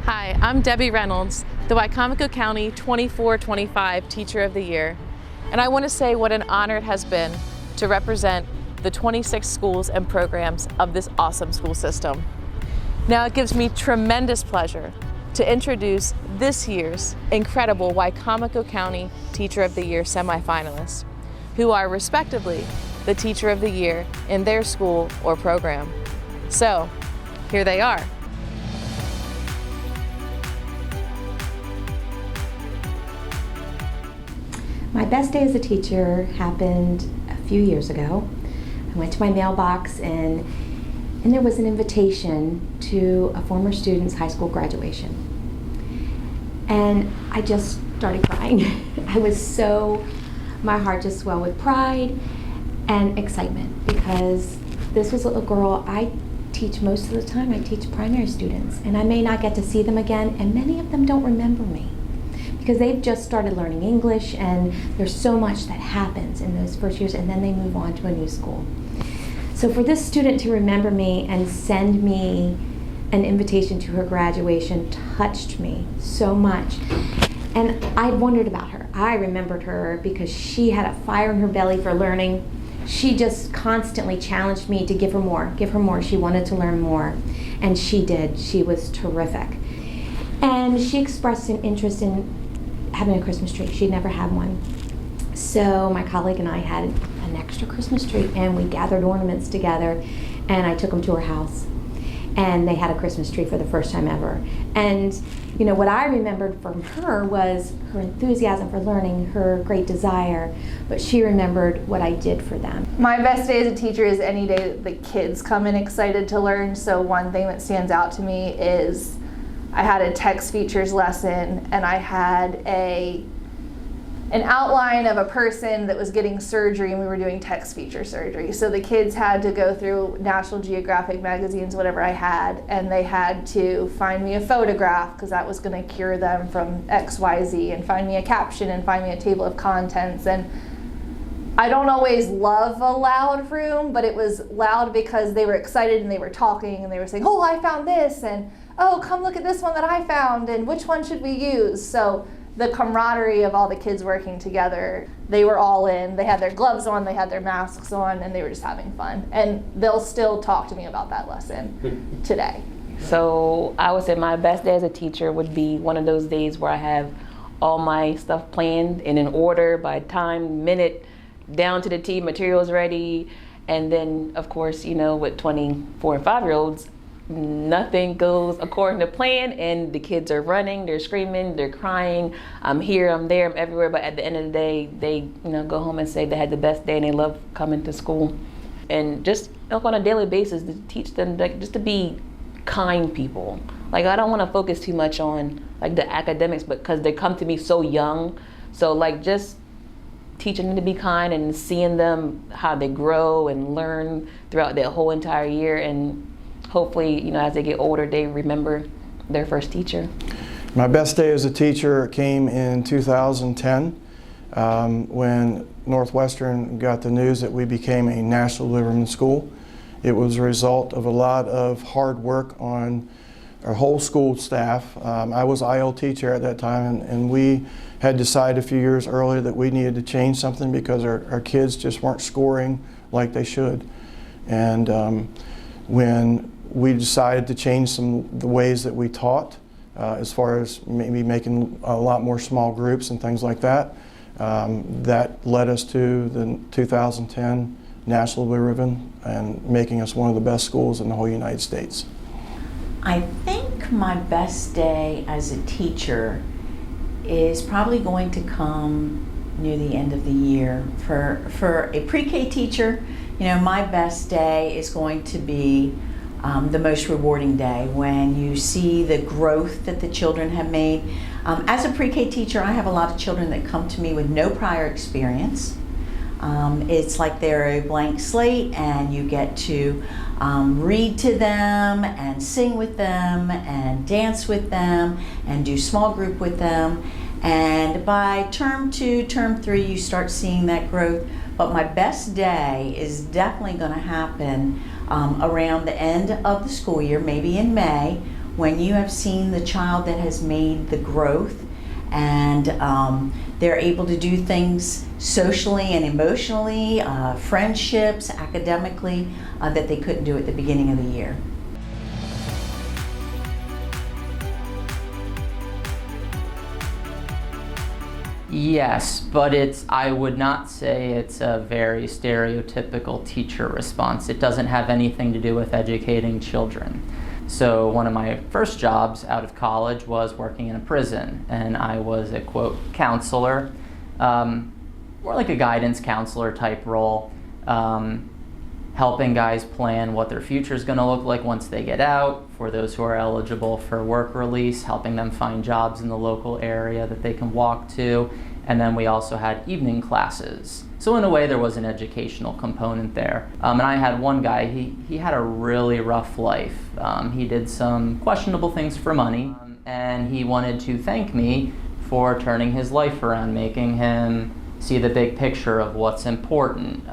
Hi, I'm Debbie Reynolds, the Wicomico County 24-25 Teacher of the Year, and I want to say what an honor it has been to represent the 26 schools and programs of this awesome school system. Now it gives me tremendous pleasure to introduce this year's incredible Wicomico County Teacher of the Year semifinalists, who are respectively the Teacher of the Year in their school or program. So, here they are. My best day as a teacher happened a few years ago. I went to my mailbox and there was an invitation to a former student's high school graduation. And I just started crying. My heart just swelled with pride and excitement because this was a little girl I teach most of the time. I teach primary students and I may not get to see them again, and many of them don't remember me, because they've just started learning English and there's so much that happens in those first years and then they move on to a new school. So for this student to remember me and send me an invitation to her graduation touched me so much. And I wondered about her. I remembered her because she had a fire in her belly for learning. She just constantly challenged me to give her more. She wanted to learn more, and she did. She was terrific. And she expressed an interest in having a Christmas tree. She'd never had one. So my colleague and I had an extra Christmas tree and we gathered ornaments together and I took them to her house. And they had a Christmas tree for the first time ever. And you know, what I remembered from her was her enthusiasm for learning, her great desire, but she remembered what I did for them. My best day as a teacher is any day that the kids come in excited to learn. So one thing that stands out to me is I had a text features lesson and I had an outline of a person that was getting surgery and we were doing text feature surgery. So the kids had to go through National Geographic magazines, whatever I had, and they had to find me a photograph because that was going to cure them from XYZ, and find me a caption and find me a table of contents. And I don't always love a loud room, but it was loud because they were excited and they were talking and they were saying, oh, I found this, and oh, come look at this one that I found, and which one should we use? So the camaraderie of all the kids working together, they were all in. They had their gloves on, they had their masks on, and they were just having fun. And they'll still talk to me about that lesson today. So I would say my best day as a teacher would be one of those days where I have all my stuff planned and in order by time, minute, down to the T, materials ready. And then, of course, you know, with 24 and 5-year-olds, nothing goes according to plan, and the kids are running, they're screaming, they're crying. I'm here, I'm there, I'm everywhere. But at the end of the day, they go home and say they had the best day and they love coming to school. And just on a daily basis to teach them just to be kind people. Like, I don't want to focus too much on like the academics, but because they come to me so young. So like just teaching them to be kind and seeing them how they grow and learn throughout their whole entire year, and hopefully, as they get older, they remember their first teacher. My best day as a teacher came in 2010 when Northwestern got the news that we became a National Deliverment School. It was a result of a lot of hard work on our whole school staff. I was ILT chair at that time, and we had decided a few years earlier that we needed to change something because our kids just weren't scoring like they should. And when we decided to change the ways that we taught, as far as maybe making a lot more small groups and things like that. That led us to the 2010 National Blue Ribbon and making us one of the best schools in the whole United States. I think my best day as a teacher is probably going to come near the end of the year. For a pre-K teacher, my best day is going to be the most rewarding day when you see the growth that the children have made. As a pre-K teacher, I have a lot of children that come to me with no prior experience. It's like they're a blank slate, and you get to read to them and sing with them and dance with them and do small group with them. And by term 2, term 3, you start seeing that growth. But my best day is definitely going to happen around the end of the school year, maybe in May, when you have seen the child that has made the growth and they're able to do things socially and emotionally, friendships, academically, that they couldn't do at the beginning of the year. Yes, but I would not say it's a very stereotypical teacher response. It doesn't have anything to do with educating children. So one of my first jobs out of college was working in a prison, and I was a, quote, counselor, more like a guidance counselor type role, helping guys plan what their future is going to look like once they get out, for those who are eligible for work release, helping them find jobs in the local area that they can walk to, and then we also had evening classes. So in a way there was an educational component there. And I had one guy, he had a really rough life. He did some questionable things for money, and he wanted to thank me for turning his life around, making him see the big picture of what's important.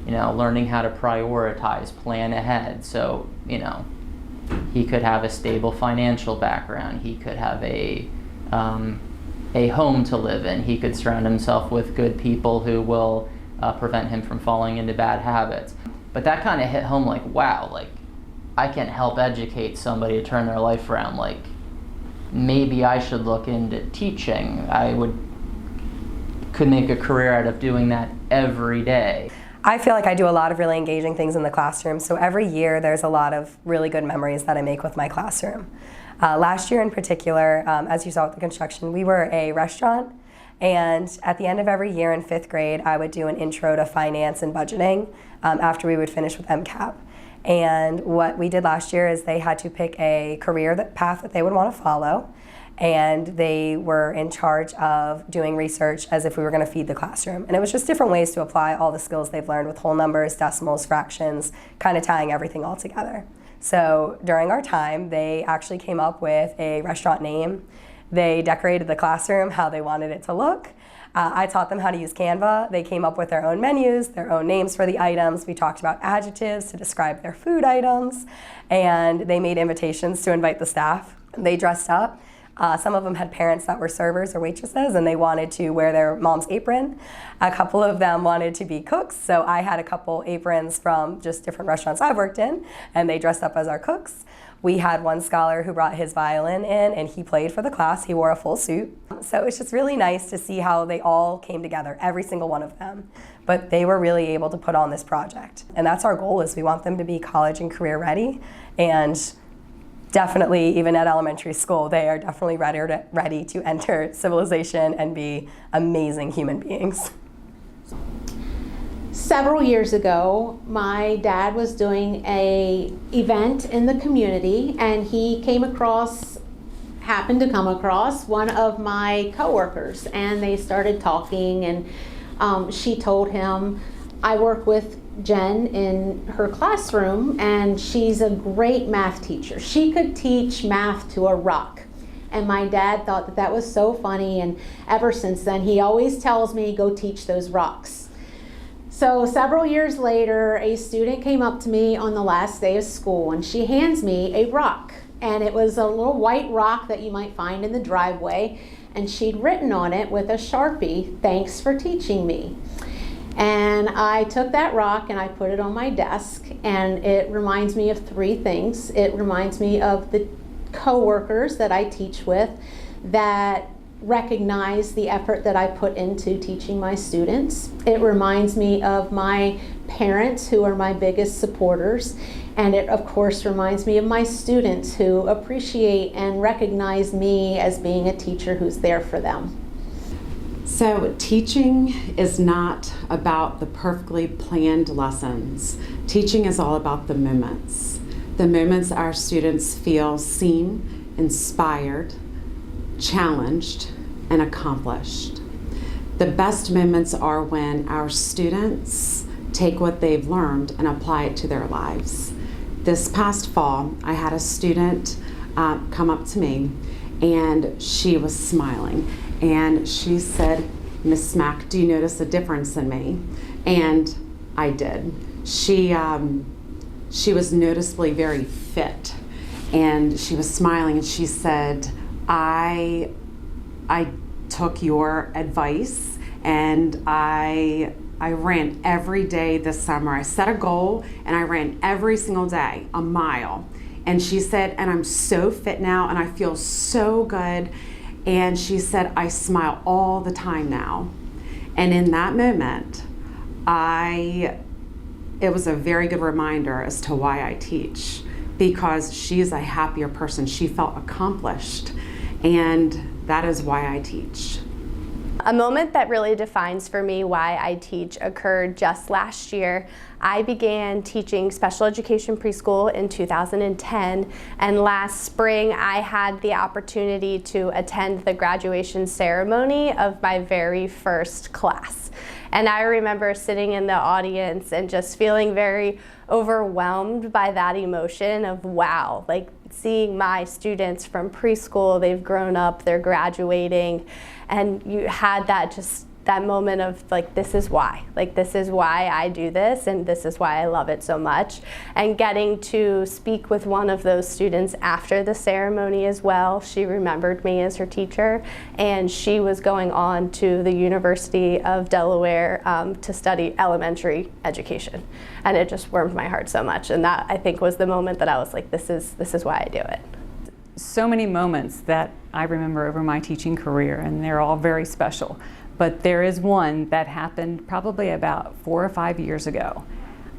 You know, learning how to prioritize, plan ahead. So, you know, he could have a stable financial background. He could have a home to live in. He could surround himself with good people who will prevent him from falling into bad habits. But that kind of hit home like, wow, like I can help educate somebody to turn their life around. Like maybe I should look into teaching. Could make a career out of doing that every day. I feel like I do a lot of really engaging things in the classroom, so every year there's a lot of really good memories that I make with my classroom. Last year in particular, as you saw with the construction, we were a restaurant, and at the end of every year in 5th grade, I would do an intro to finance and budgeting after we would finish with MCAP. And what we did last year is they had to pick a career path that they would want to follow, and they were in charge of doing research as if we were going to feed the classroom. And it was just different ways to apply all the skills they've learned with whole numbers, decimals, fractions, kind of tying everything all together. So during our time, they actually came up with a restaurant name. They decorated the classroom how they wanted it to look. I taught them how to use Canva. They came up with their own menus, their own names for the items. We talked about adjectives to describe their food items, and they made invitations to invite the staff. They dressed up. Some of them had parents that were servers or waitresses, and they wanted to wear their mom's apron. A couple of them wanted to be cooks, so I had a couple aprons from just different restaurants I've worked in, and they dressed up as our cooks. We had one scholar who brought his violin in, and he played for the class. He wore a full suit. So it's just really nice to see how they all came together, every single one of them. But they were really able to put on this project. And that's our goal, is we want them to be college and career ready, and definitely, even at elementary school, they are definitely ready to enter civilization and be amazing human beings. Several years ago, my dad was doing an event in the community, and he happened to come across one of my coworkers, and they started talking, and she told him, I work with Jen in her classroom, and she's a great math teacher. She could teach math to a rock. And my dad thought that was so funny, and ever since then he always tells me, go teach those rocks. So several years later, a student came up to me on the last day of school, and she hands me a rock. And it was a little white rock that you might find in the driveway, and she'd written on it with a Sharpie, thanks for teaching me. And I took that rock and I put it on my desk, and it reminds me of 3 things. It reminds me of the coworkers that I teach with that recognize the effort that I put into teaching my students. It reminds me of my parents, who are my biggest supporters. And it, of course, reminds me of my students, who appreciate and recognize me as being a teacher who's there for them. So teaching is not about the perfectly planned lessons. Teaching is all about the moments our students feel seen, inspired, challenged, and accomplished. The best moments are when our students take what they've learned and apply it to their lives. This past fall, I had a student come up to me, and she was smiling. And she said, Miss Smack, do you notice a difference in me? And I did. She was noticeably very fit. and she was smiling, and she said, I took your advice, and I ran every day this summer. I set a goal and I ran every single day, a mile. And she said, and I'm so fit now and I feel so good. And she said, I smile all the time now. And in that moment, it was a very good reminder as to why I teach, because she is a happier person. She felt accomplished, and that is why I teach. A moment that really defines for me why I teach occurred just last year. I began teaching special education preschool in 2010, and last spring I had the opportunity to attend the graduation ceremony of my very first class. And I remember sitting in the audience and just feeling very overwhelmed by that emotion of wow, like seeing my students from preschool, they've grown up, they're graduating, and you had that moment of like, this is why I do this, and this is why I love it so much. And getting to speak with one of those students after the ceremony as well. She remembered me as her teacher, and she was going on to the University of Delaware to study elementary education. And it just warmed my heart so much. And that, I think, was the moment that I was like, this is why I do it. So many moments that I remember over my teaching career, and they're all very special. But there is one that happened probably about 4 or 5 years ago.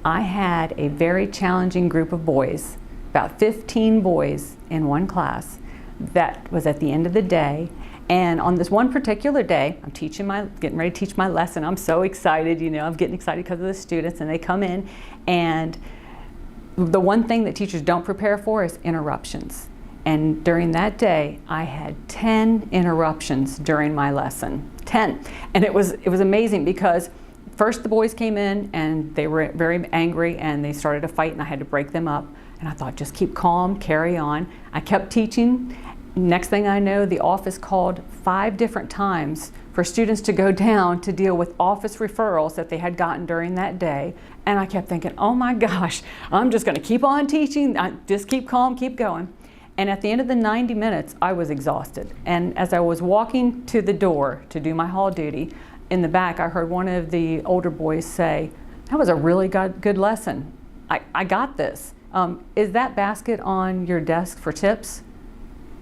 I had a very challenging group of boys, about 15 boys in one class, that was at the end of the day. And on this one particular day, I'm getting ready to teach my lesson. I'm so excited, I'm getting excited because of the students, and they come in, and the one thing that teachers don't prepare for is interruptions. And during that day, I had 10 interruptions during my lesson, 10. And it was amazing, because first the boys came in and they were very angry and they started a fight, and I had to break them up. And I thought, just keep calm, carry on. I kept teaching. Next thing I know, the office called 5 different times for students to go down to deal with office referrals that they had gotten during that day. And I kept thinking, oh my gosh, I'm just gonna keep on teaching. Just keep calm, keep going. And at the end of the 90 minutes, I was exhausted. And as I was walking to the door to do my hall duty, in the back, I heard one of the older boys say, that was a really good lesson. I got this. Is that basket on your desk for tips?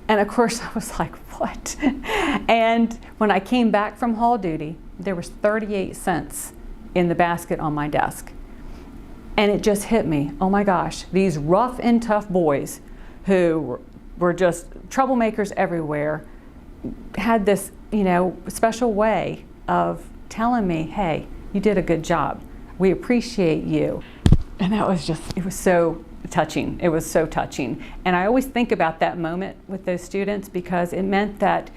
And of course, I was like, what? And when I came back from hall duty, there was 38 cents in the basket on my desk. And it just hit me, oh my gosh, these rough and tough boys who were just troublemakers everywhere, had this, special way of telling me, hey, you did a good job. We appreciate you. And that was it was so touching. It was so touching. And I always think about that moment with those students, because it meant that,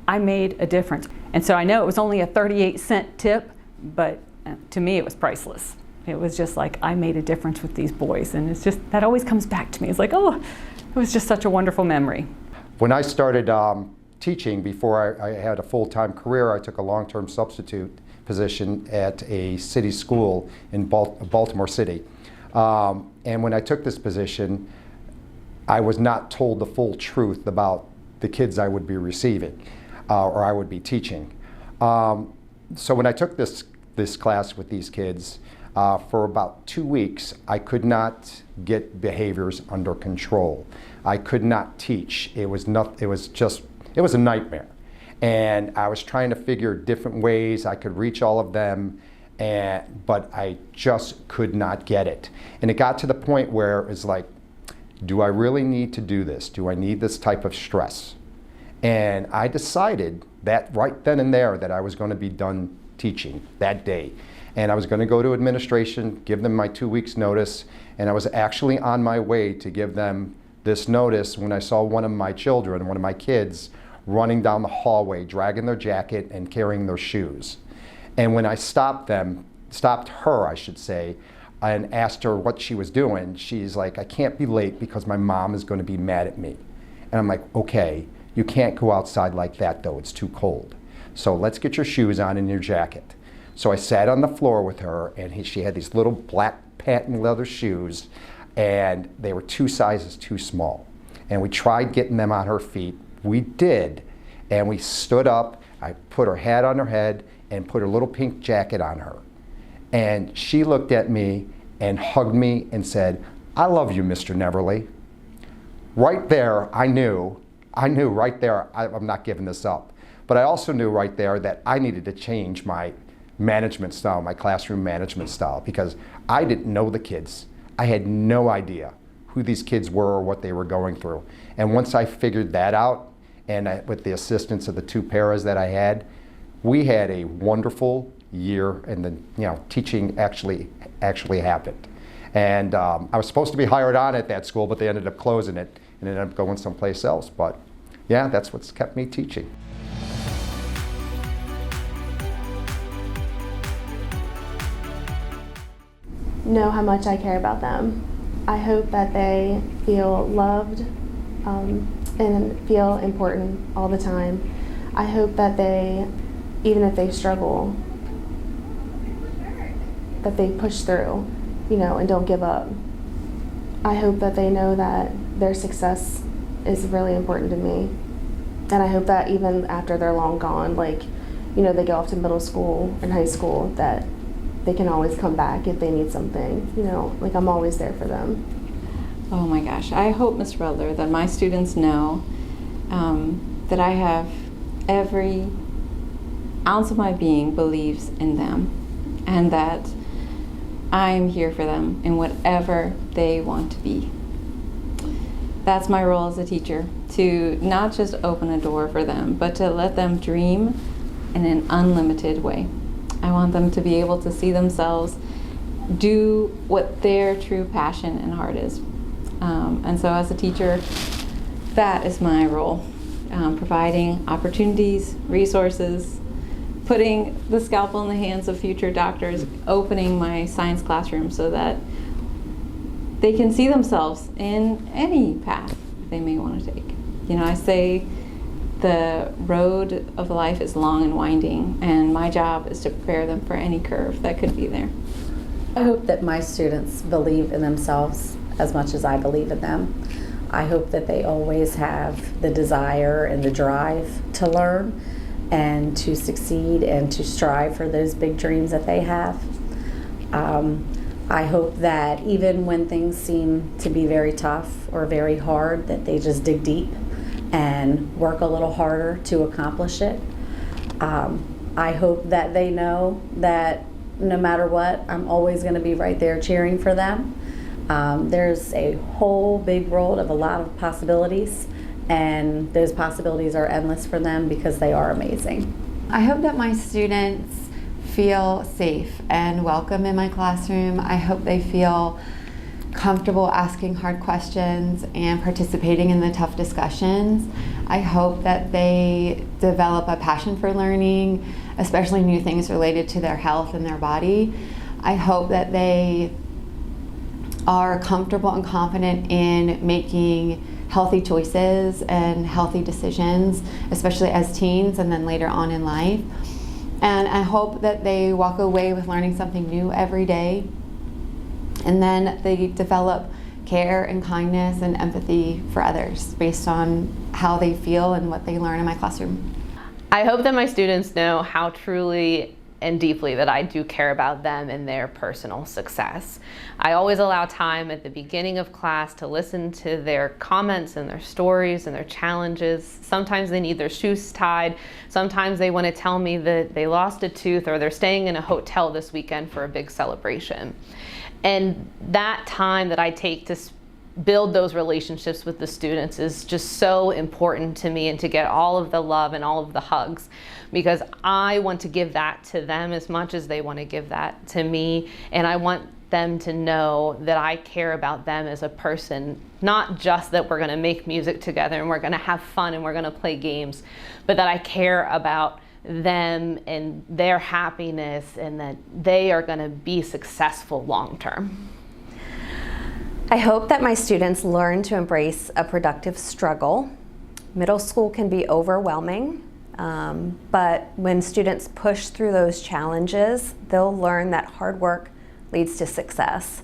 I made a difference. And so I know it was only a 38-cent tip, but to me it was priceless. It was just like, I made a difference with these boys. And it's just, that always comes back to me. It's like, oh, it was just such a wonderful memory. When I started teaching, before I had a full-time career, I took a long-term substitute position at a city school in Baltimore City. And when I took this position, I was not told the full truth about the kids I would be receiving or I would be teaching. So when I took this class with these kids, for about 2 weeks, I could not get behaviors under control. I could not teach. It was a nightmare. And I was trying to figure different ways I could reach all of them, but I just could not get it. And it got to the point where it's like, do I really need to do this? Do I need this type of stress? And I decided that right then and there that I was going to be done teaching that day. And I was going to go to administration, give them my 2 weeks notice, and I was actually on my way to give them this notice when I saw one of my children, one of my kids, running down the hallway, dragging their jacket and carrying their shoes. And when I stopped her, I should say, and asked her what she was doing, she's like, I can't be late because my mom is going to be mad at me. And I'm like, okay, you can't go outside like that though, it's too cold. So let's get your shoes on and your jacket. So I sat on the floor with her, and she had these little black patent leather shoes, and they were 2 sizes too small. and we tried getting them on her feet. We did, and we stood up. I put her hat on her head and put her little pink jacket on her. And she looked at me and hugged me and said, "I love you, Mr. Neverly." Right there, I knew right there, I'm not giving this up. But I also knew right there that I needed to change my management style, my classroom management style, because I didn't know the kids. I had no idea who these kids were or what they were going through. And once I figured that out, and with the assistance of the 2 paras that I had, we had a wonderful year, and the teaching actually happened. And I was supposed to be hired on at that school, but they ended up closing it and ended up going someplace else. But yeah, that's what's kept me teaching. Know how much I care about them. I hope that they feel loved and feel important all the time. I hope that they, even if they struggle, that they push through, and don't give up. I hope that they know that their success is really important to me. And I hope that even after they're long gone, they go off to middle school and high school, that they can always come back if they need something, I'm always there for them. Oh my gosh, I hope, Ms. Rudler, that my students know that I have every ounce of my being believes in them, and that I'm here for them in whatever they want to be. That's my role as a teacher, to not just open a door for them, but to let them dream in an unlimited way. I want them to be able to see themselves do what their true passion and heart is. And so as a teacher, that is my role, providing opportunities, resources, putting the scalpel in the hands of future doctors, opening my science classroom so that they can see themselves in any path they may want to take. I say the road of life is long and winding, and my job is to prepare them for any curve that could be there. I hope that my students believe in themselves as much as I believe in them. I hope that they always have the desire and the drive to learn and to succeed and to strive for those big dreams that they have. I hope that even when things seem to be very tough or very hard, that they just dig deep and work a little harder to accomplish it. I hope that they know that no matter what, I'm always going to be right there cheering for them. There's a whole big world of a lot of possibilities, and those possibilities are endless for them because they are amazing. I hope that my students feel safe and welcome in my classroom. I hope they feel comfortable asking hard questions and participating in the tough discussions. I hope that they develop a passion for learning, especially new things related to their health and their body. I hope that they are comfortable and confident in making healthy choices and healthy decisions, especially as teens and then later on in life. And I hope that they walk away with learning something new every day, and then they develop care and kindness and empathy for others based on how they feel and what they learn in my classroom. I hope that my students know how truly and deeply that I do care about them and their personal success. I always allow time at the beginning of class to listen to their comments and their stories and their challenges. Sometimes they need their shoes tied. Sometimes they want to tell me that they lost a tooth or they're staying in a hotel this weekend for a big celebration. And that time that I take to build those relationships with the students is just so important to me, and to get all of the love and all of the hugs, because I want to give that to them as much as they want to give that to me. And I want them to know that I care about them as a person, not just that we're going to make music together and we're going to have fun and we're going to play games, but that I care about them and their happiness, and that they are going to be successful long term. I hope that my students learn to embrace a productive struggle. Middle school can be overwhelming, but when students push through those challenges, they'll learn that hard work leads to success.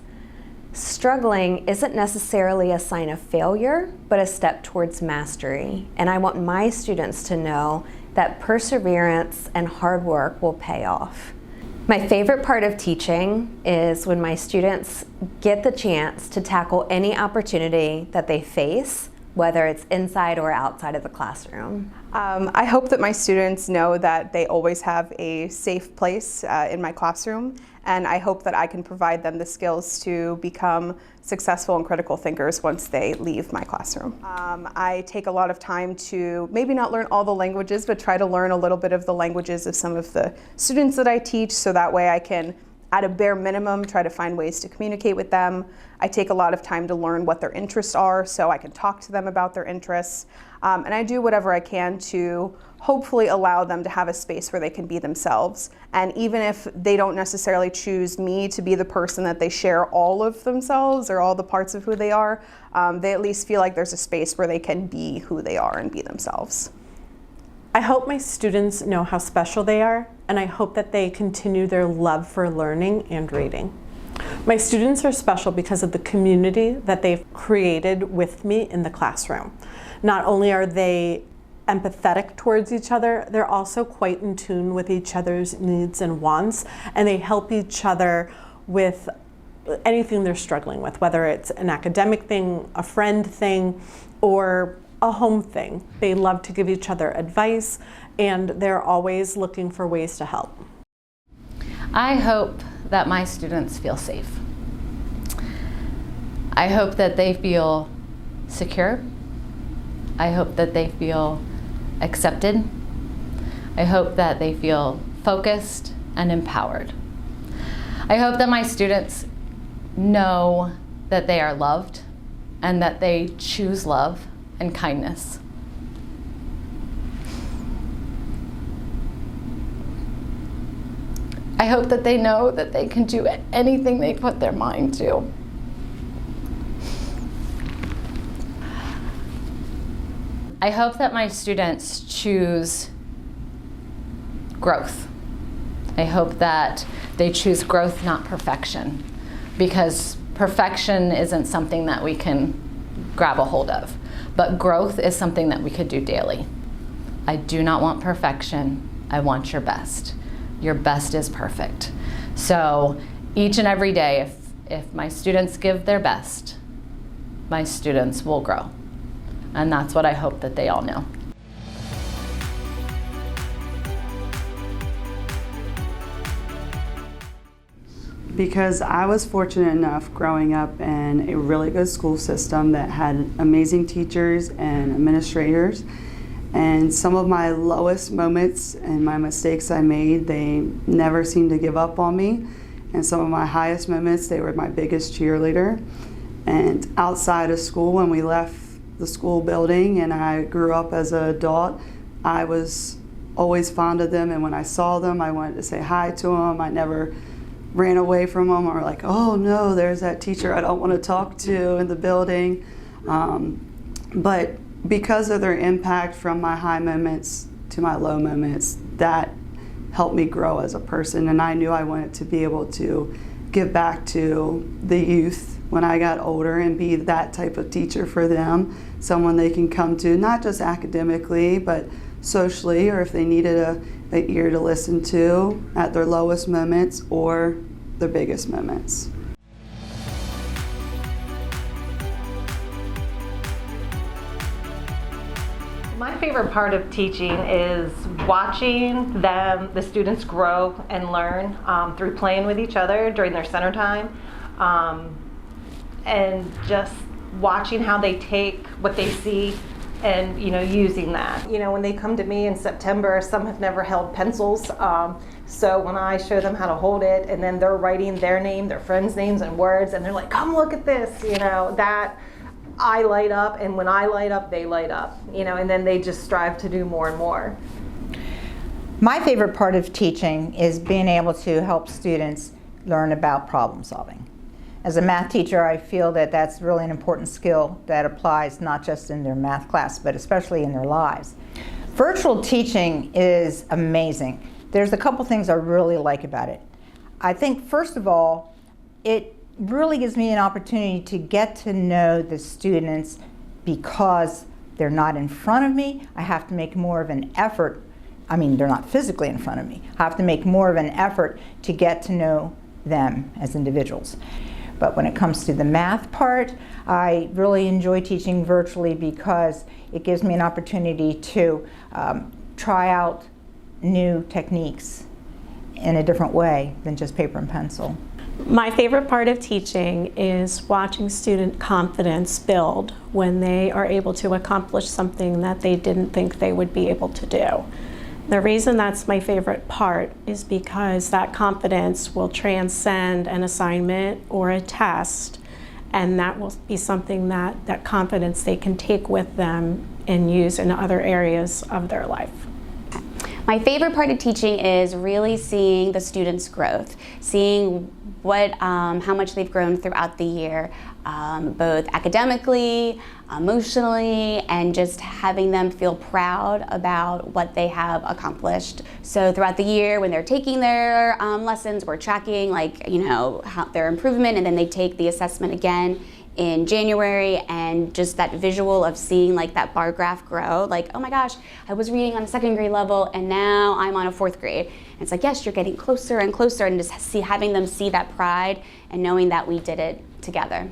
Struggling isn't necessarily a sign of failure, but a step towards mastery. And I want my students to know that perseverance and hard work will pay off. My favorite part of teaching is when my students get the chance to tackle any opportunity that they face, whether it's inside or outside of the classroom. I hope that my students know that they always have a safe place in my classroom, and I hope that I can provide them the skills to become successful and critical thinkers once they leave my classroom. I take a lot of time to maybe not learn all the languages, but try to learn a little bit of the languages of some of the students that I teach, so that way I can, at a bare minimum, try to find ways to communicate with them. I take a lot of time to learn what their interests are so I can talk to them about their interests. And I do whatever I can to hopefully allow them to have a space where they can be themselves. And even if they don't necessarily choose me to be the person that they share all of themselves or all the parts of who they are, they at least feel like there's a space where they can be who they are and be themselves. I hope my students know how special they are, and I hope that they continue their love for learning and reading. My students are special because of the community that they've created with me in the classroom. Not only are they empathetic towards each other, they're also quite in tune with each other's needs and wants, and they help each other with anything they're struggling with, whether it's an academic thing, a friend thing, or a home thing. They love to give each other advice, and they're always looking for ways to help. I hope that my students feel safe. I hope that they feel secure. I hope that they feel accepted. I hope that they feel focused and empowered. I hope that my students know that they are loved and that they choose love and kindness. I hope that they know that they can do anything they put their mind to. I hope that my students choose growth. I hope that they choose growth, not perfection, because perfection isn't something that we can grab a hold of, but growth is something that we could do daily. I do not want perfection. I want your best. Your best is perfect. So each and every day, if my students give their best, my students will grow. And that's what I hope that they all know. Because I was fortunate enough growing up in a really good school system that had amazing teachers and administrators. And some of my lowest moments and my mistakes I made, they never seemed to give up on me. And some of my highest moments, they were my biggest cheerleader. And outside of school, when we left the school building and I grew up as an adult, I was always fond of them. And when I saw them, I wanted to say hi to them. I never ran away from them or like, oh no, there's that teacher I don't want to talk to in the building. But because of their impact from my high moments to my low moments, that helped me grow as a person. And I knew I wanted to be able to give back to the youth when I got older and be that type of teacher for them, someone they can come to, not just academically, but socially, or if they needed an ear to listen to at their lowest moments or their biggest moments. My favorite part of teaching is watching the students grow and learn through playing with each other during their center time, and just watching how they take what they see and using that. When they come to me in September, some have never held pencils, so when I show them how to hold it, and then they're writing their name, their friends' names and words, and they're like, come look at this, that I light up, and when I light up, they light up, and then they just strive to do more and more. My favorite part of teaching is being able to help students learn about problem solving. As a math teacher, I feel that that's really an important skill that applies not just in their math class, but especially in their lives. Virtual teaching is amazing. There's a couple things I really like about it. I think, first of all, it really gives me an opportunity to get to know the students because they're not in front of me. I have to make more of an effort. I mean, they're not physically in front of me. I have to make more of an effort to get to know them as individuals. But when it comes to the math part, I really enjoy teaching virtually because it gives me an opportunity to try out new techniques in a different way than just paper and pencil. My favorite part of teaching is watching student confidence build when they are able to accomplish something that they didn't think they would be able to do. The reason that's my favorite part is because that confidence will transcend an assignment or a test, and that will be something that confidence they can take with them and use in other areas of their life. My favorite part of teaching is really seeing the students' growth, seeing how much they've grown throughout the year, both academically, emotionally, and just having them feel proud about what they have accomplished. So throughout the year, when they're taking their lessons, we're tracking how their improvement, and then they take the assessment again in January, and just that visual of seeing that bar graph grow, oh my gosh, I was reading on a 2nd grade level and now I'm on a 4th grade. And it's yes, you're getting closer and closer, and just having them see that pride and knowing that we did it together.